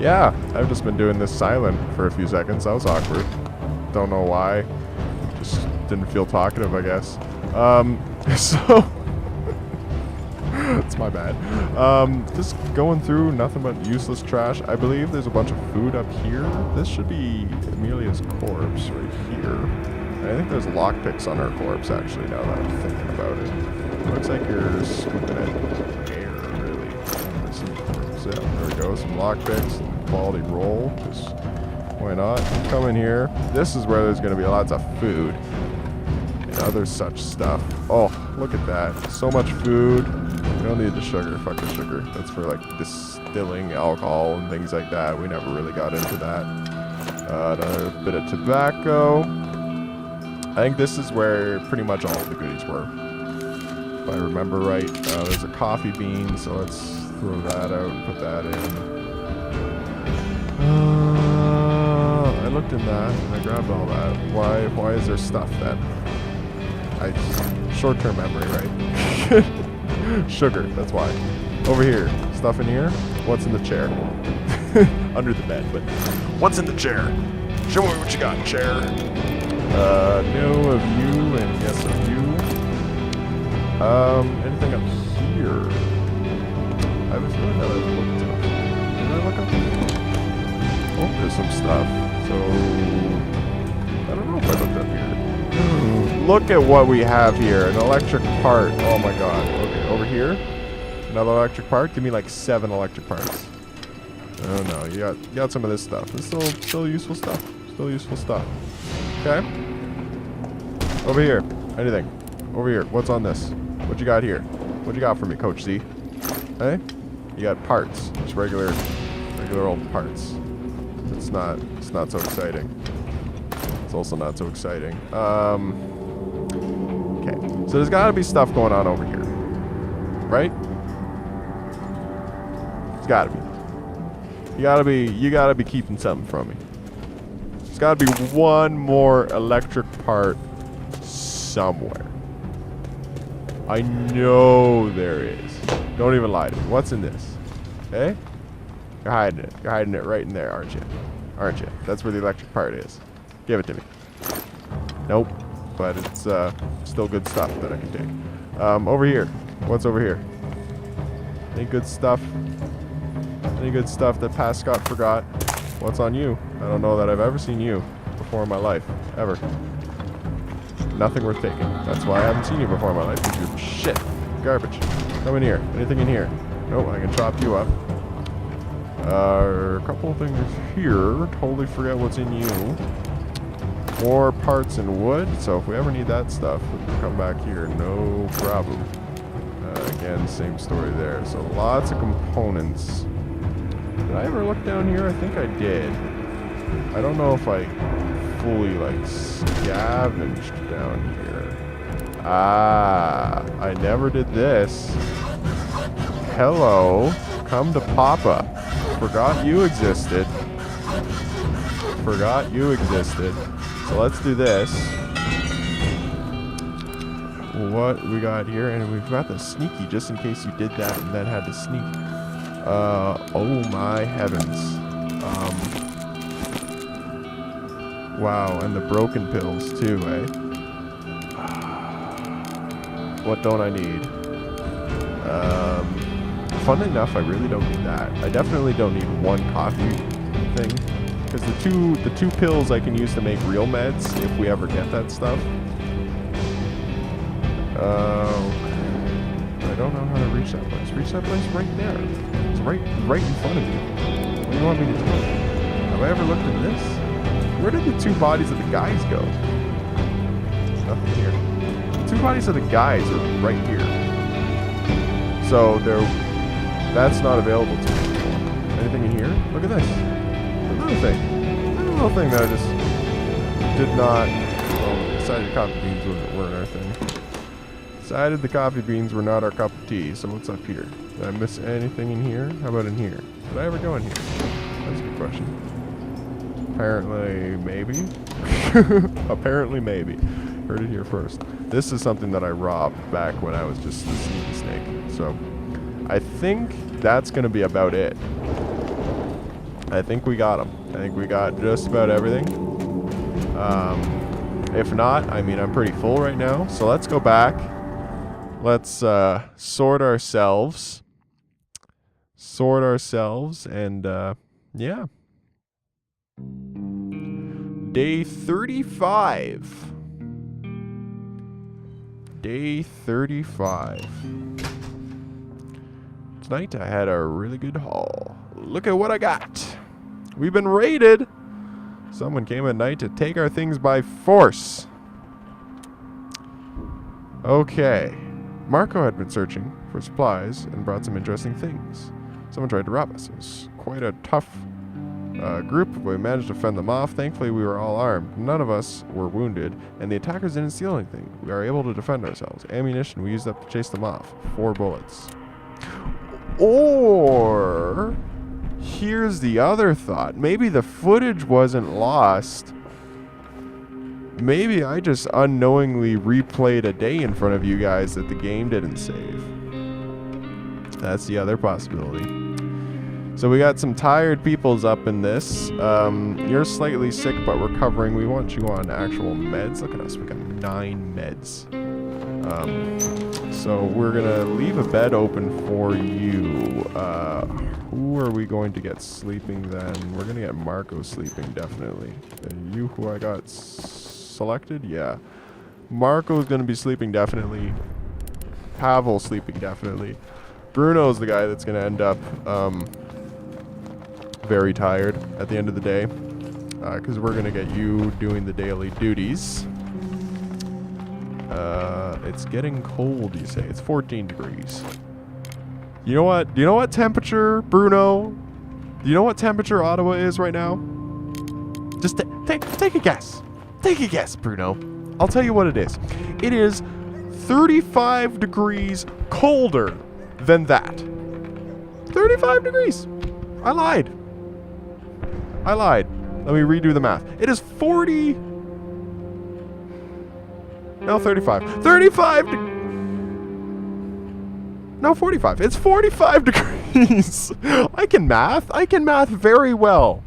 Yeah, I've just been doing this silent for a few seconds. That was awkward. Don't know why. Just didn't feel talkative, I guess. So... it's my bad. Just going through nothing but useless trash. I believe there's a bunch of food up here. This should be Amelia's corpse right here. And I think there's lockpicks on her corpse, actually, now that I'm thinking about it. Looks like you're scooping at air, really. Yeah, there we go. Some lockpicks, some quality roll. Just why not? Come in here. This is where there's going to be lots of food and other such stuff. Oh, look at that. So much food. We don't need the sugar. Fuck the sugar. That's for like distilling alcohol and things like that. We never really got into that. Another bit of tobacco. I think this is where pretty much all of the goodies were. If I remember right. There's a coffee bean, so let's throw that out and put that in. I looked in that and I grabbed all that. Why is there stuff then? Short-term memory, right? Sugar, that's why. Over here, stuff in here. What's in the chair? Under the bed, but what's in the chair? Show me what you got, chair. No of you and yes of you. Anything up here? I was feeling that I was looking up. Did I look up here? Oh, there's some stuff. So I don't know if I looked up here. Look at what we have here. An electric part. Oh my god. Okay, over here. Another electric part. Give me like 7 electric parts. Oh no, you got some of this stuff. It's still useful stuff. Still useful stuff. Okay. Over here. Anything. Over here. What's on this? What you got here? What you got for me, Coach Z? Hey? You got parts. Just regular old parts. It's not so exciting. It's also not so exciting. Okay. So there's gotta be stuff going on over here. Right? It's gotta be. You gotta be keeping something from me. There's gotta be one more electric part somewhere. I know there is. Don't even lie to me. What's in this? Okay? You're hiding it. You're hiding it right in there, aren't you? Aren't you? That's where the electric part is. Give it to me. Nope. But it's still good stuff that I can take. Over here. What's over here? Any good stuff? Any good stuff that past Scott forgot? What's on you? I don't know that I've ever seen you before in my life. Ever. Nothing worth taking. That's why I haven't seen you before in my life. Because you're shit. Garbage. Come in here. Anything in here? Nope, I can chop you up. A couple of things here. Totally forget what's in you. More parts and wood. So if we ever need that stuff, we can come back here. No problem. Again, same story there. So lots of components. Did I ever look down here? I think I did. I don't know if I fully like scavenged down here. Ah, I never did this. Hello, come to Papa. Forgot you existed. Forgot you existed. So let's do this. What we got here, and we've got the sneaky just in case you did that and then had to sneak. Oh my heavens. Wow, and the broken pills too, eh? What don't I need? Funnily enough, I really don't need that. I definitely don't need one coffee thing. Because the two pills I can use to make real meds if we ever get that stuff. I don't know how to reach that place. Reach that place right there. It's right in front of me. What do you want me to do? Have I ever looked at this? Where did the 2 bodies of the guys go? Nothing here. The 2 bodies of the guys are right here. So that's not available to me anymore. Anything in here? Look at this. Another thing. Another little thing that I just did not... Oh, decided coffee beans weren't our thing. Decided the coffee beans were not our cup of tea. So what's up here? Did I miss anything in here? How about in here? Did I ever go in here? That's a good question. Apparently, maybe. Apparently, maybe. Heard it here first. This is something that I robbed back when I was just a sneaky snake. So, I think that's going to be about it. I think we got them. I think we got just about everything. If not, I mean, I'm pretty full right now. So let's go back. Let's sort ourselves. And yeah. Day 35. Day 35. Tonight I had a really good haul. Look at what I got. We've been raided. Someone came at night to take our things by force. Okay. Marco had been searching for supplies and brought some interesting things. Someone tried to rob us. It was quite a tough group, but we managed to fend them off. Thankfully, we were all armed. None of us were wounded, and the attackers didn't steal anything. We are able to defend ourselves. Ammunition we used up to chase them off. 4 bullets. Or here's the other thought. Maybe the footage wasn't lost. Maybe I just unknowingly replayed a day in front of you guys that the game didn't save. That's the other possibility. So we got some tired peoples up in this. You're slightly sick but recovering. We want you on actual meds. Look at us. We got 9 meds. So we're going to leave a bed open for you. Who are we going to get sleeping then? We're going to get Marco sleeping, definitely. You who I got selected? Yeah. Marco's going to be sleeping, definitely. Pavel sleeping, definitely. Bruno's the guy that's going to end up very tired at the end of the day. Because we're going to get you doing the daily duties. It's getting cold, you say. It's 14 degrees. You know what? Do you know what temperature, Bruno? Do you know what temperature Ottawa is right now? Just take a guess. Take a guess, Bruno. I'll tell you what it is. It is 35 degrees colder than that. 35 degrees. I lied. Let me redo the math. It is 40... No, 35. 35 No, 45. It's 45 degrees. I can math. I can math very well.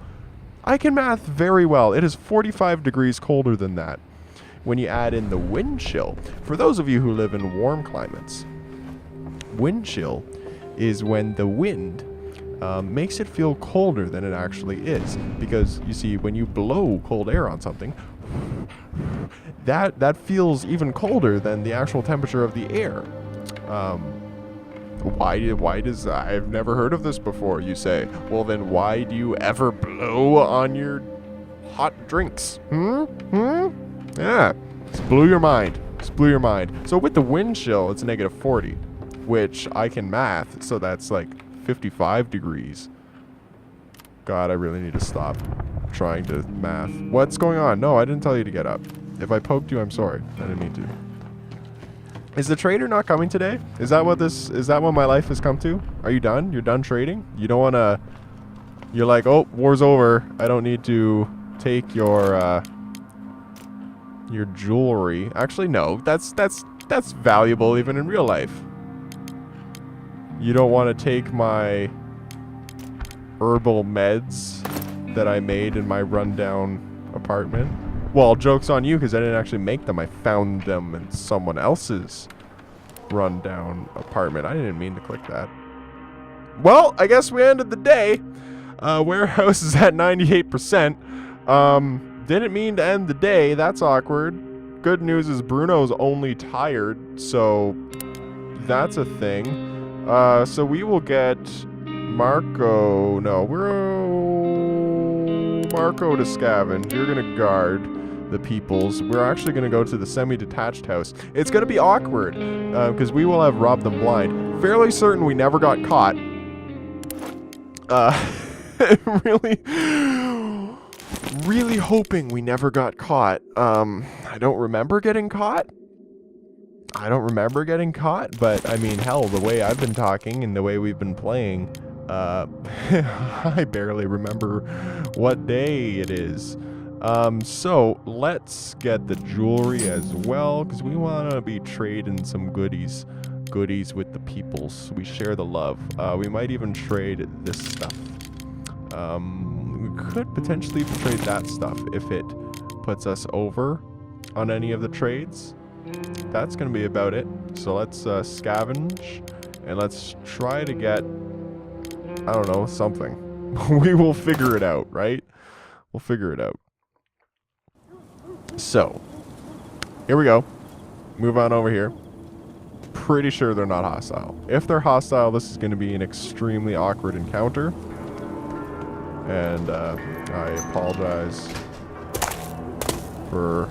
It is 45 degrees colder than that. When you add in the wind chill, for those of you who live in warm climates, wind chill is when the wind makes it feel colder than it actually is. Because, you see, when you blow cold air on something, that feels even colder than the actual temperature of the air. Why does... I've never heard of this before, you say. Well, then why do you ever blow on your hot drinks? Yeah. Just blew your mind. So with the wind chill, it's negative 40, which I can math, so that's like 55 degrees. God, I really need to stop trying to math. What's going on? No, I didn't tell you to get up. If I poked you, I'm sorry. I didn't mean to. Is the trader not coming today? Is that what my life has come to? Are you done? You're done trading? You don't want to... You're like, oh, war's over. I don't need to take your jewelry. Actually, no. That's valuable even in real life. You don't want to take my herbal meds that I made in my rundown apartment. Well, joke's on you because I didn't actually make them. I found them in someone else's rundown apartment. I didn't mean to click that. Well, I guess we ended the day. Warehouse is at 98%. Didn't mean to end the day. That's awkward. Good news is Bruno's only tired, so that's a thing. So we will get Marco. No, Marco to scavenge. You're gonna guard the peoples. We're actually gonna go to the semi-detached house. It's gonna be awkward because we will have robbed them blind. Fairly certain we never got caught. Really hoping we never got caught. I don't remember getting caught. But I mean, hell, the way I've been talking and the way we've been playing, I barely remember what day it is. So let's get the jewelry as well, because we want to be trading some goodies with the peoples. We share the love. We might even trade this stuff. could potentially trade that stuff if it puts us over on any of the trades. That's going to be about it. So let's scavenge and let's try to get, I don't know, something. We will figure it out, right? We'll figure it out. So, here we go. Move on over here. Pretty sure they're not hostile. If they're hostile, this is going to be an extremely awkward encounter. And I apologize for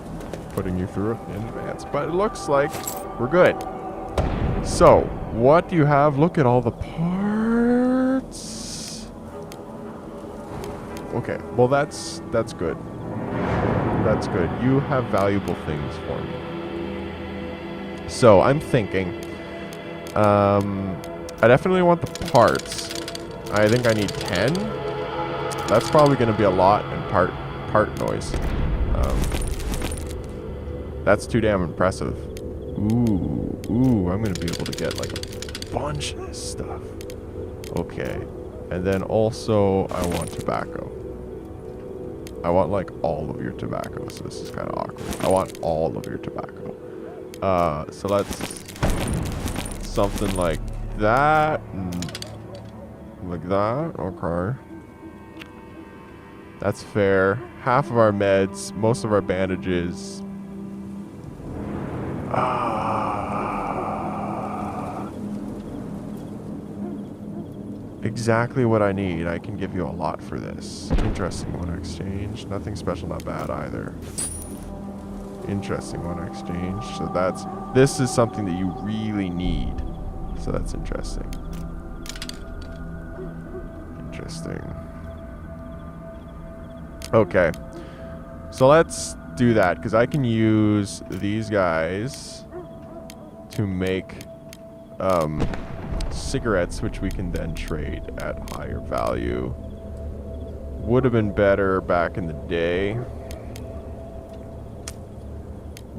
putting you through it in advance. But it looks like we're good. So, what do you have? Look at all the parts. Okay, well that's good. That's good. You have valuable things for me. So, I'm thinking, I definitely want the parts. I think I need 10. That's probably going to be a lot in part noise. That's too damn impressive. Ooh, I'm going to be able to get like a bunch of this stuff. Okay. And then also, I want tobacco. I want like all of your tobacco, so this is kind of awkward. I want all of your tobacco. So let's something like that, like that. Okay, that's fair. Half of our meds, most of our bandages. Exactly what I need. I can give you a lot for this. Interesting. Want to exchange? Nothing special, not bad either. Interesting. Want to exchange? So this is something that you really need. So that's interesting. Interesting. Okay. So let's do that, because I can use these guys to make cigarettes, which we can then trade at higher value. Would have been better back in the day.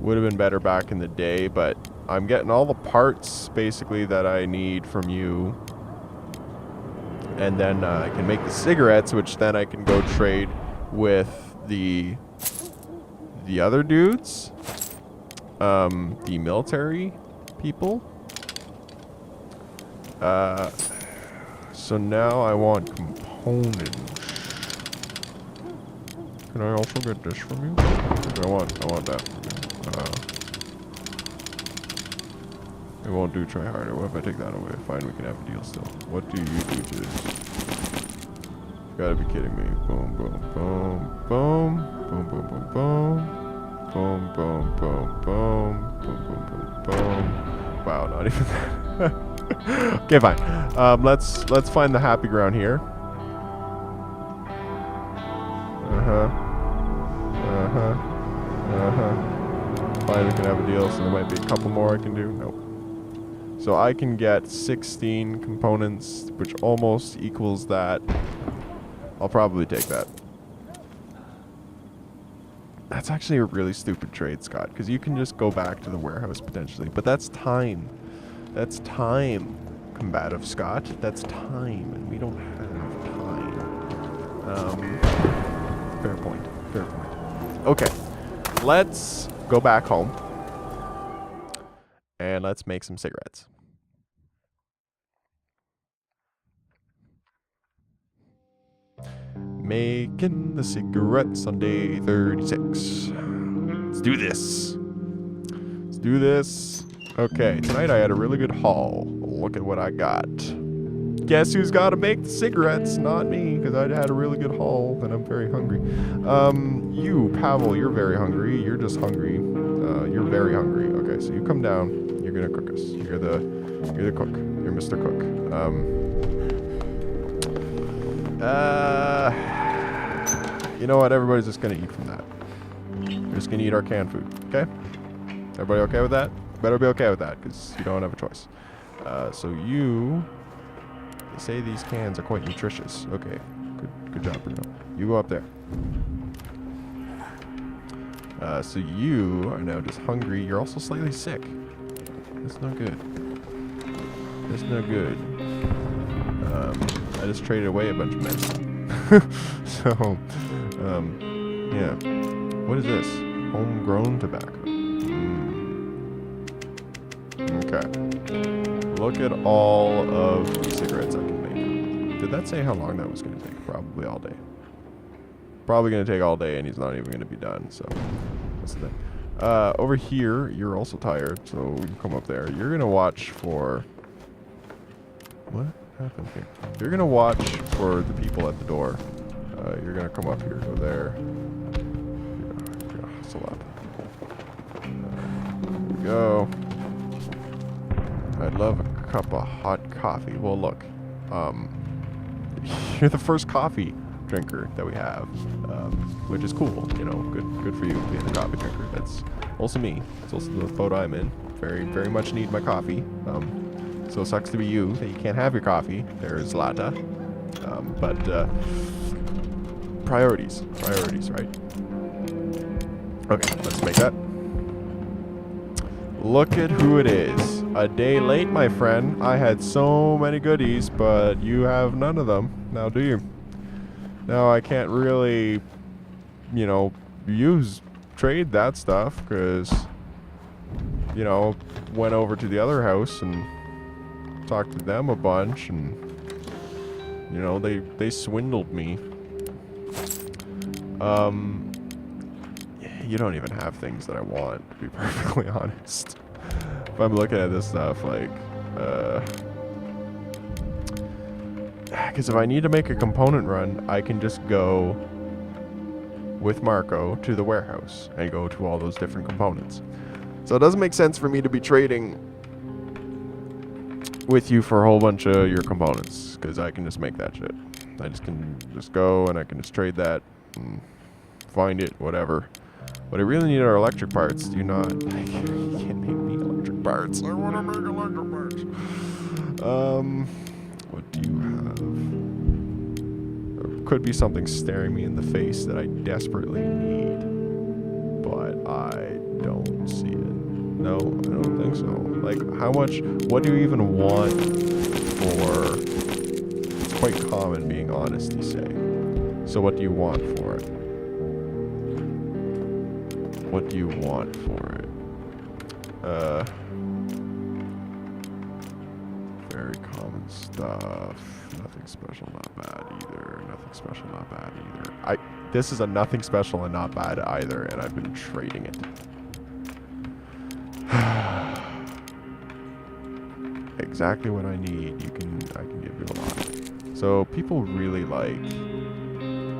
Would have been better back in the day, but I'm getting all the parts basically that I need from you. And then I can make the cigarettes, which then I can go trade with the other dudes. The military people. So now I want components. Can I also get this from you? I want that from you. It won't do try harder. What if I take that away? Fine, we can have a deal still. What do you do to this? You gotta be kidding me. Boom, boom, boom, boom. Boom, boom, boom, boom. Boom, boom, boom, boom. Boom, boom, boom, boom. Wow, not even that. Okay, fine. Let's find the happy ground here. Fine, we can have a deal, so there might be a couple more I can do. Nope. So I can get 16 components, which almost equals that. I'll probably take that. That's actually a really stupid trade, Scott, because you can just go back to the warehouse potentially, but that's time. That's time, combative Scott. That's time, and we don't have time. Fair point. Fair point. Okay, let's go back home, and let's make some cigarettes. Making the cigarettes on day 36. Let's do this. Let's do this. Okay, tonight I had a really good haul. Look at what I got. Guess who's got to make the cigarettes? Not me, because I had a really good haul, and I'm very hungry. You, Pavel, you're very hungry. You're just hungry. You're very hungry. Okay, so you come down. You're gonna cook us. You're the cook. You're Mr. Cook. You know what? Everybody's just gonna eat from that. We're just gonna eat our canned food. Okay? Everybody okay with that? Better be okay with that, because you don't have a choice. So you... They say these cans are quite nutritious. Okay. Good job, Bruno. You go up there. So you are now just hungry. You're also slightly sick. That's not good. That's not good. I just traded away a bunch of medicine. So, yeah. What is this? Homegrown tobacco. Okay. Look at all of the cigarettes I can make. Did that say how long that was going to take? Probably all day. Probably going to take all day, and he's not even going to be done, so that's the thing. Over here, you're also tired, so we can come up there. You're going to watch for... What happened here? You're going to watch for the people at the door. You're going to come up here, go there. Hustle up. There we go. I'd love a cup of hot coffee. Well, look. You're the first coffee drinker that we have, which is cool. You know, good for you being a coffee drinker. That's also me. It's also the photo I'm in. Very much need my coffee. So it sucks to be you that you can't have your coffee. There's Lata. But priorities, right? Okay, let's make that. Look at who it is. A day late, my friend. I had so many goodies, but you have none of them. Now, do you? Now, I can't really, you know, trade that stuff, because, you know, went over to the other house and talked to them a bunch, and, you know, they swindled me. You don't even have things that I want, to be perfectly honest. If I'm looking at this stuff, like, because if I need to make a component run, I can just go with Marco to the warehouse and go to all those different components. So it doesn't make sense for me to be trading with you for a whole bunch of your components, because I can just make that shit. I can just go and I can just trade that and find it, whatever. But I really need our electric parts. Do you not? You can't make me electric parts. I want to make electric parts. What do you have? There could be something staring me in the face that I desperately need, but I don't see it. No, I don't think so. Like, how much? What do you even want for? It's quite common being honest, you say. So what do you want for it? What do you want for it? Very common stuff. Nothing special, not bad either. Nothing special, not bad either. This is a nothing special and not bad either, and I've been trading it. Exactly what I need. I can give you a lot. So people really like.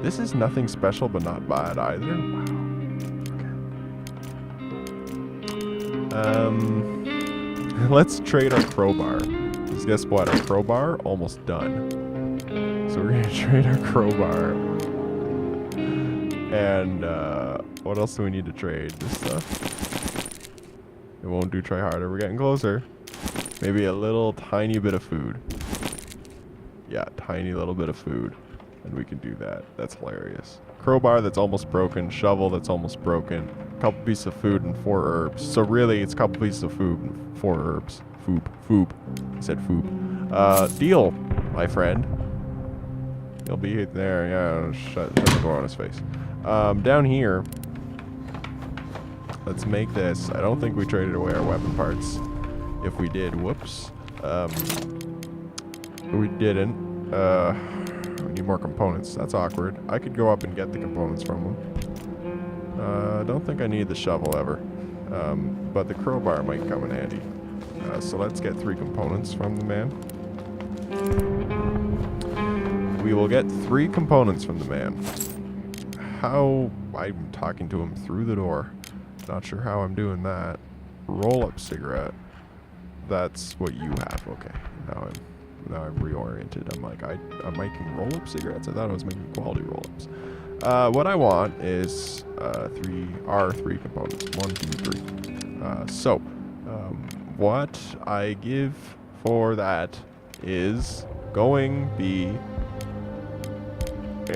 This is nothing special, but not bad either. Wow. Let's trade our crowbar. Because guess what? Our crowbar almost done. So we're gonna trade our crowbar. And what else do we need to trade? This stuff. It won't do. Try harder. We're getting closer. Maybe a little tiny bit of food. Yeah, tiny little bit of food. And we can do that. That's hilarious. Crowbar that's almost broken. Shovel that's almost broken. Couple pieces of food and 4 herbs. So really, it's a couple pieces of food and 4 herbs. Food. I said food. Deal, my friend. He'll be there. Yeah, shut the door on his face. Down here, let's make this. I don't think we traded away our weapon parts. If we did, whoops. We didn't. We need more components. That's awkward. I could go up and get the components from them. I don't think I need the shovel ever. But the crowbar might come in handy. So let's get 3 components from the man. We will get 3 components from the man. How? I'm talking to him through the door. Not sure how I'm doing that. Roll-up cigarette. That's what you have. Okay. Now I'm reoriented. I'm like, I'm making roll-up cigarettes. I thought I was making quality roll-ups. What I want is 3 components. 1, 2, 3. So, what I give for that is going be I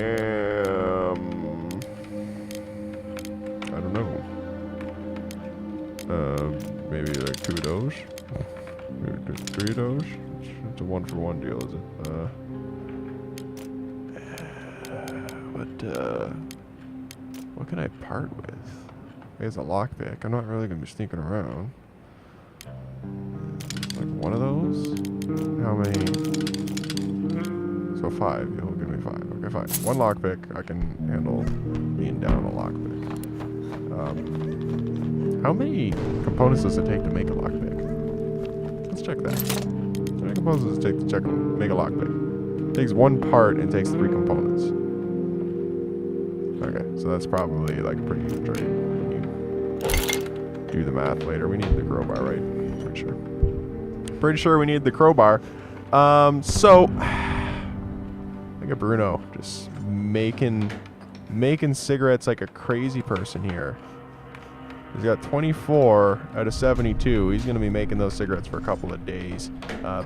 don't know. Maybe like 2 of those. Maybe 3 of those. It's a 1-for-1 deal, is it? what can I part with? I guess a lockpick. I'm not really gonna be sneaking around. Like one of those? How many? So 5. You'll give me 5. Okay, fine. One lockpick. I can handle being down a lockpick. How many components does it take to make a lockpick? Let's check that. How many components does it take to make a lockpick? It takes 1 part and takes 3 components. Okay, so that's probably like pretty straight when you do the math later. We need the crowbar, right? Pretty sure. Pretty sure we need the crowbar. So look at Bruno just making cigarettes like a crazy person here. He's got 24 out of 72. He's going to be making those cigarettes for a couple of days.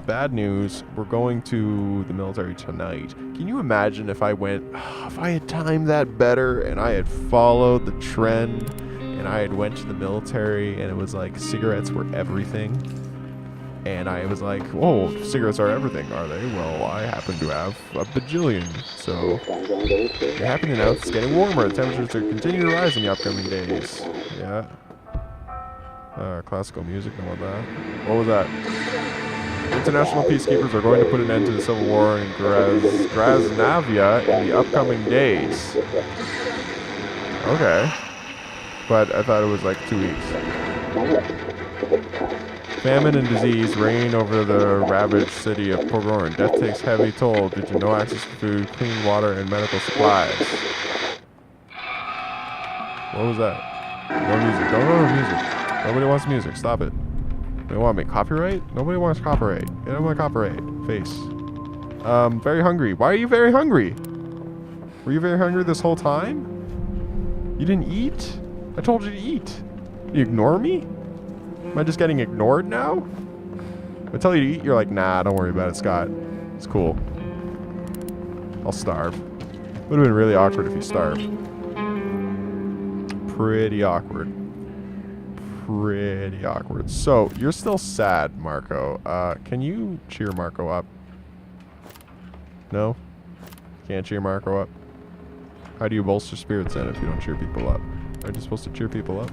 Bad news, we're going to the military tonight. Can you imagine if I had timed that better and I had followed the trend and I had went to the military and it was like cigarettes were everything? And I was like, whoa, cigarettes are everything, are they? Well, I happen to have a bajillion. So, you're happy to announce it's getting warmer. The temperatures will continue to rise in the upcoming days. Yeah. Classical music, know about that. What was that? International peacekeepers are going to put an end to the civil war in Grasnavia in the upcoming days. Okay. But I thought it was like 2 weeks. Famine and disease reign over the ravaged city of Pogorn. Death takes heavy toll due to no access to food, clean water, and medical supplies. What was that? No music. Don't go to music. Nobody wants music. Stop it. They want me. Copyright? Nobody wants copyright. Get out of my copyright face. Very hungry. Why are you very hungry? Were you very hungry this whole time? You didn't eat? I told you to eat. You ignore me? Am I just getting ignored now? I tell you to eat, you're like, nah, don't worry about it, Scott. It's cool. I'll starve. Would have been really awkward if you starved. Pretty awkward. Pretty awkward. So, you're still sad, Marco. Can you cheer Marco up? No? Can't cheer Marco up? How do you bolster spirits then if you don't cheer people up? Are you supposed to cheer people up?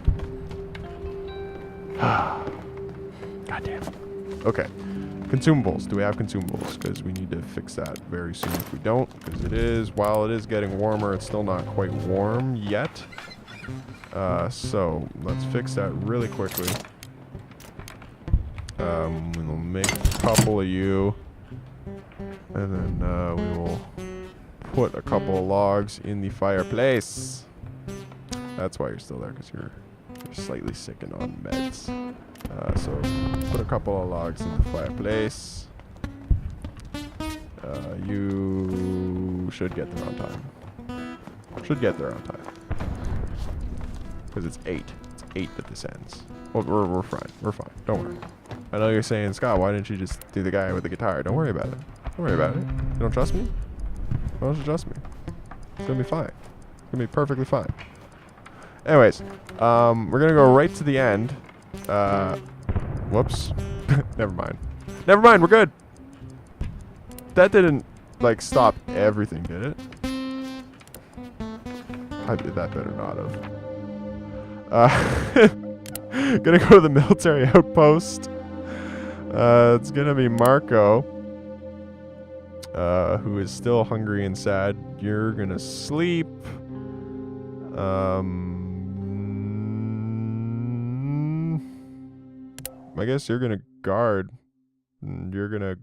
God damn. Okay. Consumables. Do we have consumables? Because we need to fix that very soon if we don't. Because while it is getting warmer, it's still not quite warm yet. So let's fix that really quickly. We'll make a couple of you. And then we will put a couple of logs in the fireplace. That's why you're still there, because you're slightly sick and on meds. So put a couple of logs in the fireplace. You should get there on time. Should get there on time. Because it's 8. It's 8 that this ends. Well, we're fine. We're fine. Don't worry. I know you're saying, Scott, why didn't you just do the guy with the guitar? Don't worry about it. Don't worry about it. You don't trust me? Why don't you trust me? It's going to be fine. It's going to be perfectly fine. Anyways, we're going to go right to the end. Whoops. Never mind. Never mind, we're good. That didn't, like, stop everything, did it? That better not have. Gonna go to the military outpost. It's gonna be Marco. Who is still hungry and sad. You're gonna sleep. I guess you're gonna guard. You're gonna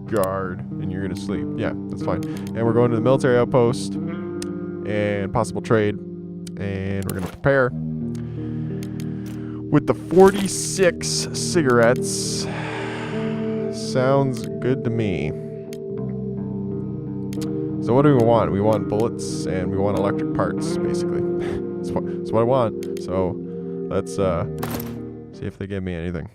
guard and you're gonna sleep. Yeah, that's fine. And we're going to the military outpost and possible trade. And we're gonna prepare with the 46 cigarettes. Sounds good to me. So what do we want? We want bullets and we want electric parts, basically. That's what I want. So let's see if they give me anything.